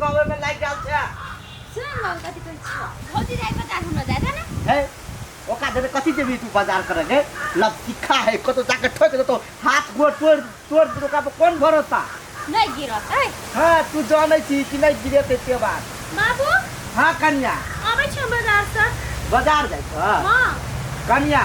कहवे में लाग जाल छे सुन न कथि कहै छी भौजी जाय बाजार हमरा जाय ना हे ओका देबे कथि जेबी तू बाजार करे गे लब सिखा है कतो जाके ठोक दे तो हाथ गोड़ तोड़ दे ओका पर कौन भरोसा नहीं गिरत है हां तू जानै छी कि नहीं गिरते के बात बाबू हां कन्या आबै छी बाजार से बाजार जाय छ हां कन्या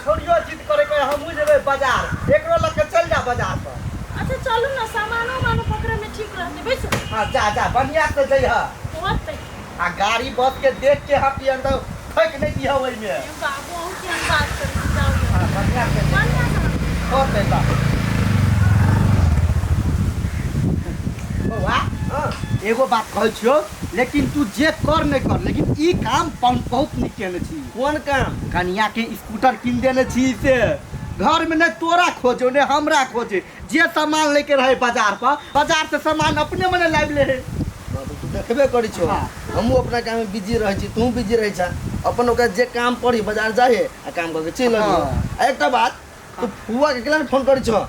छोड़ियो जिद करे के हमहु जेबे बाजार एकरो लग के चल जा बाजार पर अच्छा चलू ना सामानो मानो पकड़े में ठीक रहते बैस हां जा बढ़िया से जइह होत आ गाड़ी बस के देख के हटी अंदर ठोक नहीं दिया ओइ में बाबू हम के बात करी जाओ हां बढ़िया से होत है बाबू वाह एगो बात कहै छियो लेकिन तू जे कर नहीं कर लेकिन ई काम बहुत निक केने छी कोन काम कन्या के स्कूटर किन देने छी से घर में ने तोरा खोजो ने हमरा खोजे जे सामान लेके रहे बाजार से सामान अपने मने लाइव ले है तू देखबे करी छो हमहु अपना काम में बिजी रहै छी तू बिजी रहै छ अपन ओका जे काम पड़ी बाजार जाए आ काम करके चल आ एकटा बात तू फुआ के केला फोन करी छो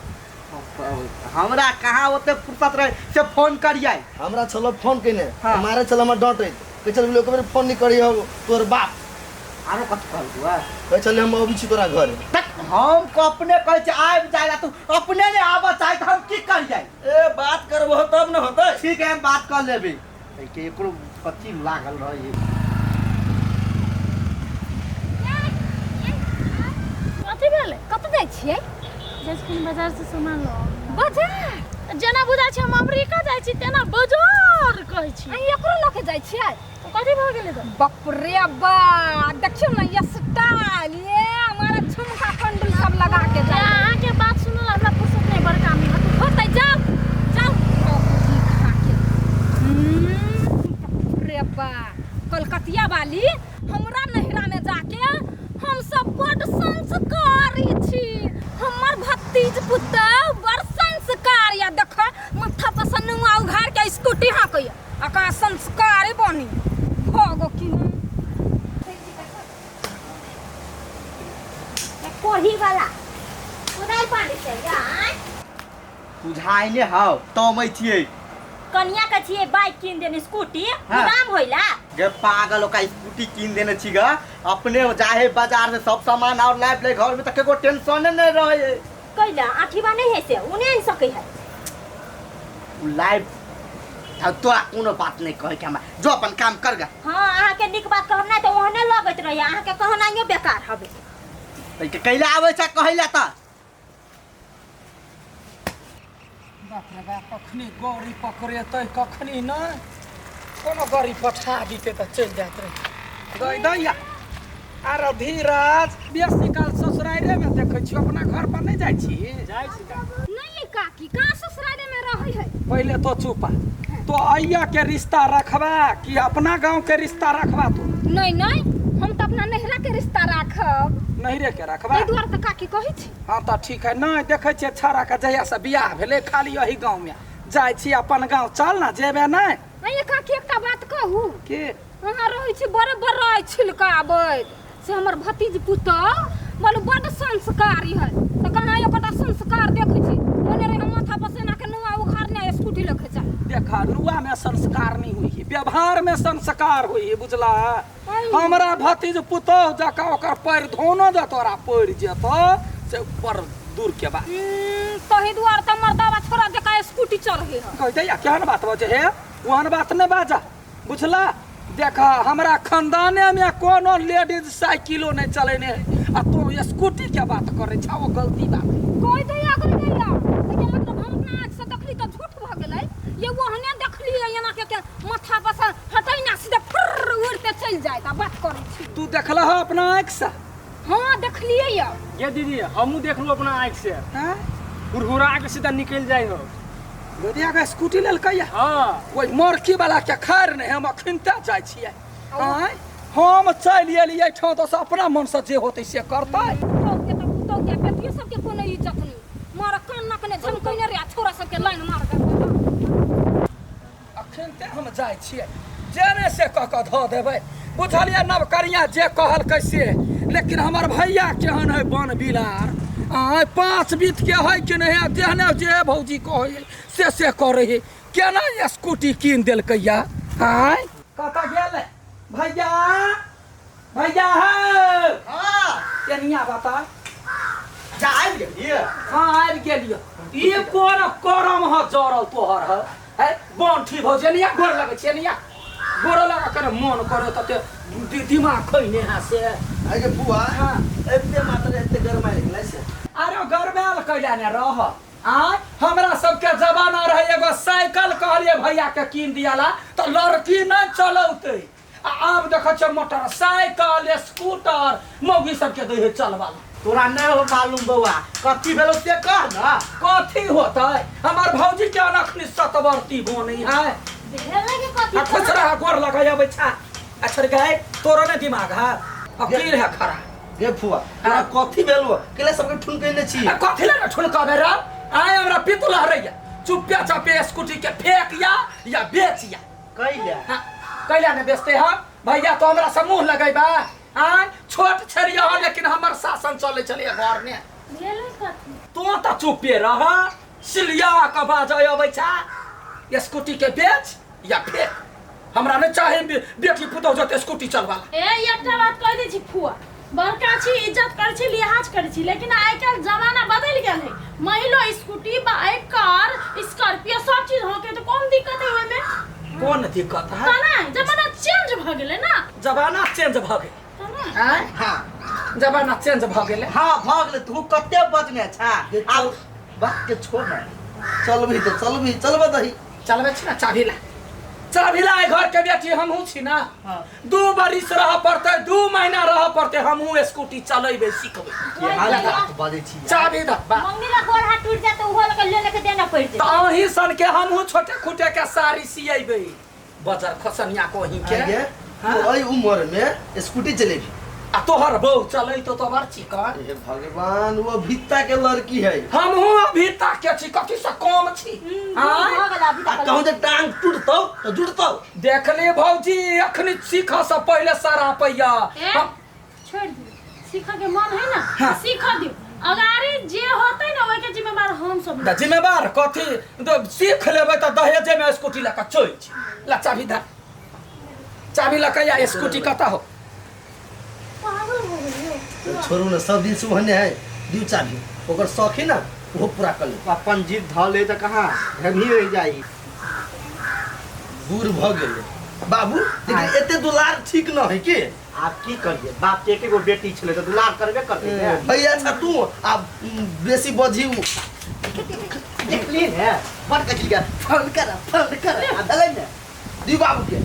हमरा कहाँ ओते फुर्सत रहे से फोन करियै हमरा चलो फोन केने मारे चल हम डांटे के चल लोग के फोन नहीं करी हो तोर बाप आरो कत कहल हुआ कह चल हम अभी छी तोरा घर हम को अपने कह छ आब जाएगा तू अपने ने आबा चाहे त हम की कर जाय ए बात करबो तब न होतै ठीक है हम बात कर लेबे के एकरो कथि लागल रहे कथि भेले कत जाय छियै जसकिन बाजार से सामान लो बाजार जना बुझा छै हम अमेरिका जाय छी तेना बाजार कहै छी अई एकरो लके जाय छियै कथि भ गेलै त बाप रे बा देखियो ना ये स्टाइल ये हमारा झुमका कंडल सब लगा के जाय अहाँ के बात सुनल हमरा फुर्सत नहीं बड़का में होतै जाओ बाप रे बा कलकतिया वाली हमरा नहिरा में जाके हम सब बड़ संस्कारी छी हमर भतीज पुतौ बड़ संस्कारी या देख माथा पर सनुआ उघार के स्कूटी हाकय आका संस्कारी बनी भगो की कोही वाला उधर पानी से यार बुझाइने हाउ तमै छियै कन्या के छिए बाइक किन देने स्कूटी नाम होइला गे पागल ओका स्कूटी किन देने छी ग अपने जाहे बाजार से सब सामान और लाइव ले घर में तक को टेंशन नहीं रहे कैला आठीबा नहीं है से उन्हें नहीं सके है लाइव तोरा कोनो बात नहीं कहे के हमरा जो अपन काम कर ग हां आहा के निक बात कहब ना तो ओहने लगत रही आहा के कहनाइयो बेकार हबे तै के कैला आबै छ कहैला त बाप रे बाप कखनी गौरी पकड़ेतै कखनी नहीं कोनो गरी पठा दीते त चल जात रे गई दैया आर धीरज बेसी काल ससुराइरे में देखै छी अपना घर पर नहीं जाय छी नहीं काकी कहां ससुराले में रहै है पहले तो चुपा तो अइया के रिश्ता रखबा कि अपना गांव के रिश्ता रखबा तू नहीं नहीं हम त अपना नहिरा के रिश्ता राखब नहीं रे के रखबा ए दुआर त काकी कहै छी हां त ठीक है नहीं देखै छी छाड़ा के जहिया से बियाह भेले खाली यही गांव में जाय छी अपन गांव चल ना जेबे नहीं नहीं काकी एकटा बात कहू के वहां रहै छी बड़े बड़े छिलकाबैत से हमर भतीज पुतौ बोलू बड़ संस्कारी है त कहां एकटा संस्कार देखै छी ओने रे हम माथा पसेना के नुआ उखाड़ने स्कूटी लखे चल देखा रुआ में संस्कार नहीं हुई है व्यवहार में संस्कार हुई है बुझला हमरा भतीज पुतौ जका ओकर पैर धोनो ज तोरा पड़ जेतो से ऊपर दूर के बात तही दुआर त मर्दावा छोरा जका स्कूटी चढ़े है कह दैया केहन बात बजे है वहन बात नहीं बाजा बुझला देखा हमरा खानदाने में कोनो लेडीज साइकिलो नहीं चलेने आ तू स्कूटी के बात करे छाओ गलती बात कोई दैया कर दैया लेकिन मतलब हम अपना आँख से देखली त झूठ भ गेलै ये वहने देखली एना के माथा पर से हटै ना सीधे फुर उड़ते चल जाय त बात करे छी तू देखला हो अपना आँख से हां देखलिए या ये दीदी हमहू देख लो अपना आँख से हैं हुरहुरा के सीधा निकल जाए हो गोदिया का स्कूटी लेल कहिया हाँ ओइ मोरकी वाला के खैर नहीं हम अखिनता जाय छियै हैं हम चल एलियै ठौ तो अपना मन से जे होतै से करतै तो के बेटियो सब के कोनो इज्जत नहीं मार कान नक ने झमकैने रे छोरा सब के लाइन मार दे अखिनते हम जाय छियै जेने से कह के ध देबै बुझलियै नवकरिया जे कहल कैसे लेकिन हमर भैया केहन है बन बिलार आ 5 बीत के है कि नहीं देहने जे भौजी कहे से करे है केना स्कूटी कीन देलकैया आय कतऽ गेल भैया भैया है हाँ केनिया बता जा आबि गेलियै हाँ आबि गेलियो ई कोन करम ह जरल तोहर है बंठी भौजनिया गोर लगै छेनिया गोर लगा कर मन करे तते दिमाग खैने है से आइ गे फुआ हाँ। एते मात्र एते गरमा निकलै से अरे गरबैल कैला ने रह आय हमरा सबके जमाना रहे एगो साइकिल कहलिए भैया के कीन दियाला तो लड़की नहीं चलौते आब देख छ मोटरसाइकिल स्कूटर मौगी सबके दे है चलवाला तोरा नहीं हो मालूम बउआ कथी भेलो से कह ना कथी होतै हमार भौजी के अनखनी सतवर्ती बनी है भेले के कथी अठसरा गोर लगाया बैठा अच्छा गए तोरा ने दिमाग है अकील है खरा गे फुआ तोरा कथी भेलो केले सबके ठुनकैने छी कथी लगा ठुनका बेरा आय हमरा पितुला रैया चुप्पे चापे स्कूटी के फेंक या बेच या कैले कैला ने बेचते हम भैया तो हमरा से मुंह लगैबा आय छोट छरिया हो लेकिन हमर शासन चले चले घर में भेले कथी तो त चुप्पे रह सिलिया का बाजा बैठा स्कूटी के बेच या फेंक हमरा ने चाहे बेटी पुतौ जते स्कूटी चलवाला ए एकटा बात कह दै छी फुआ बड़का छी इज्जत करै छी लिहाज करै छी लेकिन आइ काल्हि जमाना बदल गेल है महिला स्कूटी बाइक कार स्कॉर्पियो सब चीज होके तो कौन दिक्कत है ओइमे कौन दिक्कत है तना जमाना चेंज भ गेलै ना जमाना चेंज भ गेल तना आय हाँ जमाना चेंज भ गेल हाँ भऽ गेलै तू कते बजने छा आब बात के छोड़ ना चलबे दही चलबे छी ना चाभी ला घर के बेटी हमहू छी ना हाँ। 2 बरिस रह पड़ते 2 महीना रह पड़ते हमहू स्कूटी चलेबे सीखबे ये हाल बात बजै छी चाभी द बा मंगनी ला गोड़ हाथ टूट जाते उहो लगे लेने के देना पड़ तो जाए अही सन के हमहू छोटे खुटे के साड़ी सियेबे बाजार खसनिया को ही के गे हाँ। तो ओइ उम्र में स्कूटी चलेबी आ तोहर बहू चलै तो तोहर चिकन हे भगवान वो भित्ता के लड़की है हमहू अभी तक के छी कथी से कम छी आय हो गेल अभी आ तक कहूं जे टांग टूटतौ तो जुड़तौ देख ले भौजी अखनी सीख से पहले सारा पैया ए छोड़ दियो सीखा के मन है ना हाँ। सीखा दियो अगारी जे होतै ना ओइ के जिम्मेदार हम सब द जिम्मेदार कथी तो सीख लेबै त दहेजे में स्कूटी लका चोइ छी ला चाभी लका या स्कूटी कता हो पागल हो गेल छोड़ू ना सब दिन सुबहने है दिउ चाभी ओकर शौक है ना वो पूरा कर ले अपन जीत ध ले त कहां हम ही रह जाई बूढ़ भ गेले बाबू लेकिन एते दुलार ठीक न है के आप की करिए बाप के एकेगो बेटी छले त दुलार करबे करते हैं भैया छ तू अब बेसी बजी देखली है पर कथी का फोन कर आ दले ने दिउ बाबू के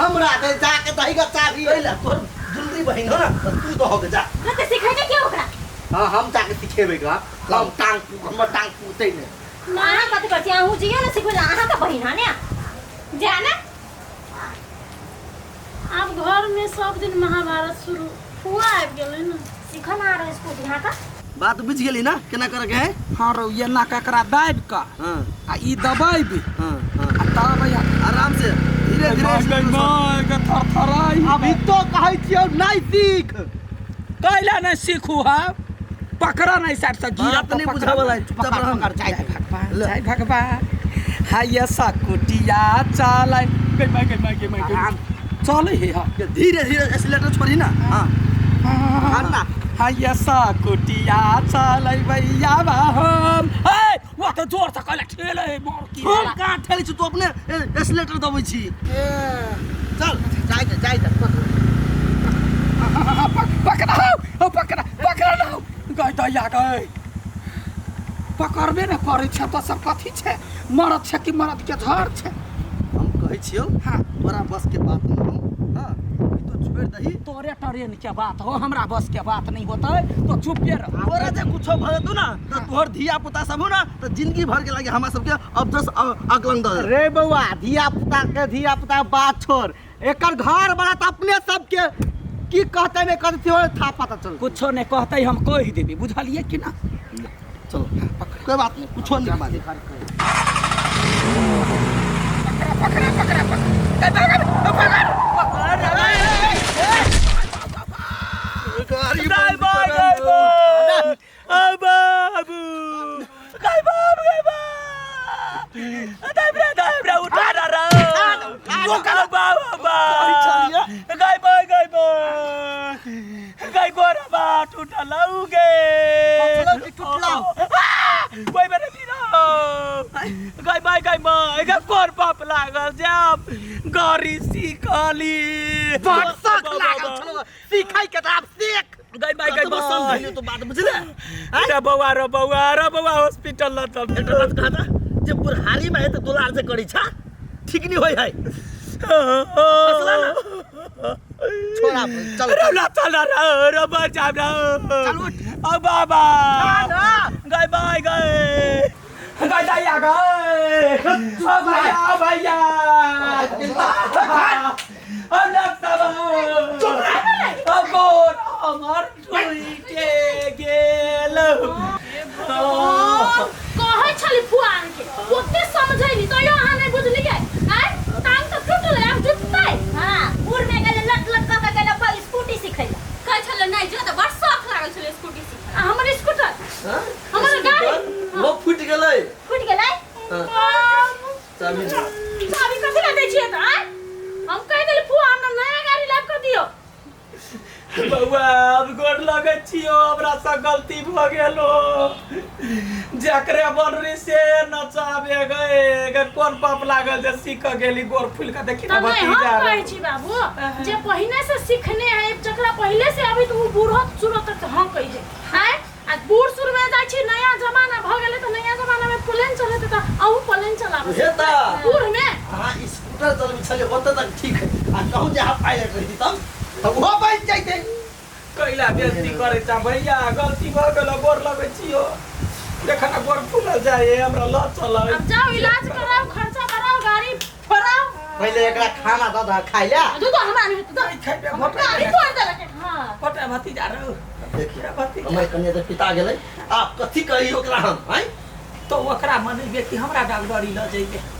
हमरा त जाके दही का चाभी कैला तोर दुलरी बहिन हो ना तो तू तो हो के जा ते सिखाइ के क्या ओकरा हां हम जाके सिखेबे का हम हमर टांग पूते ने ना कथि करछि आहु जिया ना सिखबै आहा त बहिन हाने जाना अब घर में सब दिन महाभारत शुरू हुआ आबि गेलै ना सिखना आ रहे स्कूटी हां का बात बुझ गेली ना केना करे के है हां रो ये ना ककरा दाब का हां आ ई दबाइबे हां हां आ तब या आराम से धीरे धीरे थरथराई अभी तो कहै छियौ नहीं सीख कैला नहीं सीखू हा पकड़ा नहीं साइड से गिरा बात नहीं बुझा वाला है, चुपचाप रह पकड़ जाए भगवान जय भगवान हाय सकुटिया चलै गई चले हे हा धीरे धीरे एक्सीलेटर छोड़ी ना हां अन्ना हाय सकुटिया चलै भैया बा हम ए वो तो जोर से कहला ठेले मोर की हम कहाँ ठेली छी तू अपने एक्सीलेटर दबै छी चल जाए पकड़ा ना गई दैया गई पकड़बे न करे छ त सब कथी छै मरद छै कि मरद के धर छै हम कहै छियौ हाँ। तोरा बस के बात नहीं हो हां तो छोड़ दही तोरे ट्रेन के बात हो हमरा बस के बात नहीं होतै तो चुपे रह तोरा जे कुछो भ जेतौ ना तो तोहर धिया पुता सब हो ना तो जिंदगी भर के लागे हमरा सब के अब 10 अकलंग द रे बउआ धिया पुता बात छोड़ एकर घर बड़ा त अपने सबके की कहते में कहते हो था पता चल कुछो नहीं कहते हम कह देबी बुझलिए कि ना चलो कोई बात नहीं कुछो नहीं बात दाइब्रा उठा रा बाबा गाय गोरा बाट उठा लाउगे कोई बेरे गाय माय गा कोर पाप लागल जाम गरी सिखली बक्सक लागल छलो सिखाई के आप सीख गाय बस समझलियो तो बात बुझले अरे बौआ हॉस्पिटल ल चल बेटा बात कहता जे बुढ़ारी में है तो दुलार से करी छा ठीक नहीं होई है असला ना छोड़ा चल रो बचा चल उठ ओ बाबा गाय दैया गए ओ भैया ओ नक्सबा ओ गोर हमर टूटे गेल कहे छली फुआ के ओते समझैली तो यो अहाँ नहीं बुझली के आय टांग तो टूटल अब जुटतै हां उड़ में गेल लट क के गेल पर स्कूटी सिखैला कहे छले नहीं जो तो बड़ शौक लागल छले स्कूटी सिख हमर स्कूटर हमर गाड़ी वो फुट गेलै चाबी कथि ला दै छियै त आय हम कह देली फुआ हमरा नया गाड़ी लाब कर दियो बौआ अब गोड़ लगे छियो हमरा से गलती भ गेलो जकरे बनरी से नचाबे गए कोन पाप लागल जे सीख गेली गोड़ फुल के देखि त न नहीं भतीजा हम कहै छी बाबू जे पहिने से सीखने है जकरा पहले से अभी तो बूढ़ो सूरत तक हम कहि जे आय आ बूढ़ सुर में जाय छी नया जमाना भ गेले त नया जमाना में प्लेन चलत त अहू प्लेन चलाबे हे त बूढ़ में हां स्कूटर चलबे छले ओत तक ठीक है आ कहूं जे आप पायलट रही तब वो बैठ जाइते कैला बेइज्जती करे छ भैया गलती भ गेलो गोड़ लगे छियो देखा ना गोड़ फुल जाए हमरा ल चल अब जाओ इलाज कराओ खर्चा कराओ गाड़ी फराओ पहले एकरा खाना द खाइला दू तो हमरा नहीं तो खाइबे गाड़ी मोटा तोड़ देलक हां पटा भतीजा रो देखिए भतीजा हमर कन्या तो पिता गेलै आप कथि कही ओकरा हम हैं तो ओकरा मनेबे कि हमरा डॉक्टरी ल जइबे